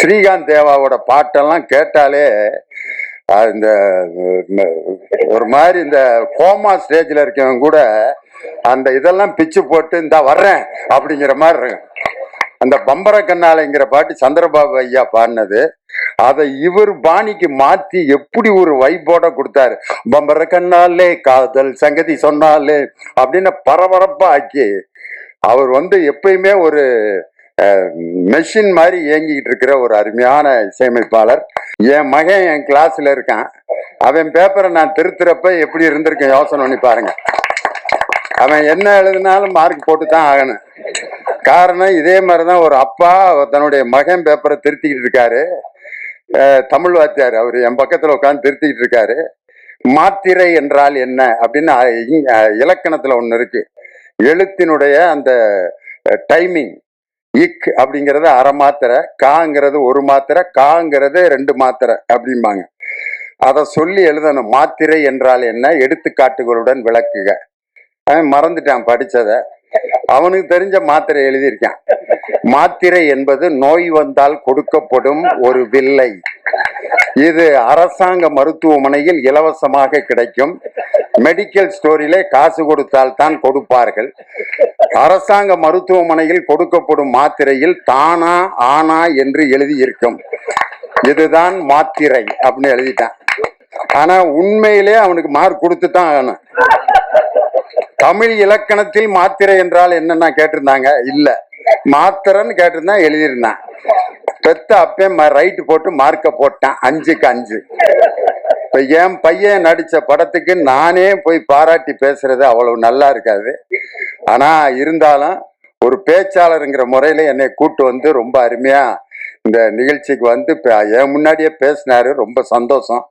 ஸ்ரீகாந்த் தேவாவோட பாட்டெல்லாம் கேட்டாலே இந்த ஒரு மாதிரி இந்த கோமா ஸ்டேஜ்ல இருக்கவங்க கூட அந்த இதெல்லாம் பிச்சு போட்டு இந்த வர்றேன் அப்படிங்கிற மாதிரி இருக்கும். அந்த பம்பர கண்ணாலைங்கிற பாட்டு சந்திரபாபு ஐயா பாடினது, அதை இவர் பாணிக்கு மாத்தி எப்படி ஒரு வைப்போட கொடுத்தாரு. பம்பர கண்ணாலே காதல் சங்கதி சொன்னாலே அப்படின்னு பரபரப்பா ஆக்கி அவர் எப்பயுமே ஒரு மெஷின் மாதிரி இயங்கிக்கிட்டு இருக்கிற ஒரு அருமையான இசையமைப்பாளர். என் மகன் என் கிளாஸ்ல இருக்கான். அவன் பேப்பரை நான் திருத்துறப்ப எப்படி இருந்திருக்கேன் யோசனை பண்ணி பாருங்க. அவன் என்ன எழுதினாலும் மார்க் போட்டு தான் ஆகணும். காரணம் இதே மாதிரிதான் ஒரு அப்பா தன்னுடைய மகன் பேப்பரை திருத்திக்கிட்டு இருக்காரு. தமிழ் வாத்தியார் அவர் என் பக்கத்துல உட்காந்து திருத்திக்கிட்டு இருக்காரு. மாத்திரை என்றால் என்ன அப்படின்னு இலக்கணத்துல ஒண்ணு இருக்கு. எழுத்தினுடைய அந்த டைமிங், இக் அப்படிங்கிறது அரை மாத்திரை, காங்கிறது ஒரு மாத்திரை, காங்கிறது 2 மாத்திரை அப்படிம்பாங்க. அதை சொல்லி எழுதணும். மாத்திரை என்றால் என்ன, எடுத்துக்காட்டுகளுடன் விளக்குக. அவன் மறந்துட்டான் படிச்சத. அவனுக்கு தெரிஞ்ச மாத்திரை எழுதியிருக்கான். மாத்திரை என்பது நோய் வந்தால் கொடுக்கப்படும் ஒரு வில்லை. இது அரசாங்க மருத்துவமனையில் இலவசமாக கிடைக்கும். மெடிக்கல் ஸ்டோரிலே காசு கொடுத்தால் தான் கொடுப்பார்கள். அரசாங்க மருத்துவமனையில் கொடுக்கப்படும் மாத்திரையில் தானா ஆனா என்று எழுதி இருக்கும். இதுதான் மாத்திரை அப்படின்னு எழுதிட்டான். ஆனா உண்மையிலே அவனுக்கு மார்க் கொடுத்து தான் ஆகணும். தமிழ் இலக்கணத்தில் மாத்திரை என்றால் என்னன்னா கேட்டிருந்தாங்க. இல்ல, மாத்திரைன்னு கேட்டிருந்தா எழுதியிருந்தான். பெத்த அப்பன் ரைட்டு போட்டு மார்க்க போட்டான் 5க்கு 5. இப்ப என் பையன் நடிச்ச படத்துக்கு நானே போய் பாராட்டி பேசுறது அவ்வளவு நல்லா இருக்காது. ஆனா இருந்தாலும் ஒரு பேச்சாளருங்கிற முறையில என்னை கூட்டு ரொம்ப அருமையா இந்த நிகழ்ச்சிக்கு என் முன்னாடியே பேசினாரு. ரொம்ப சந்தோஷம்.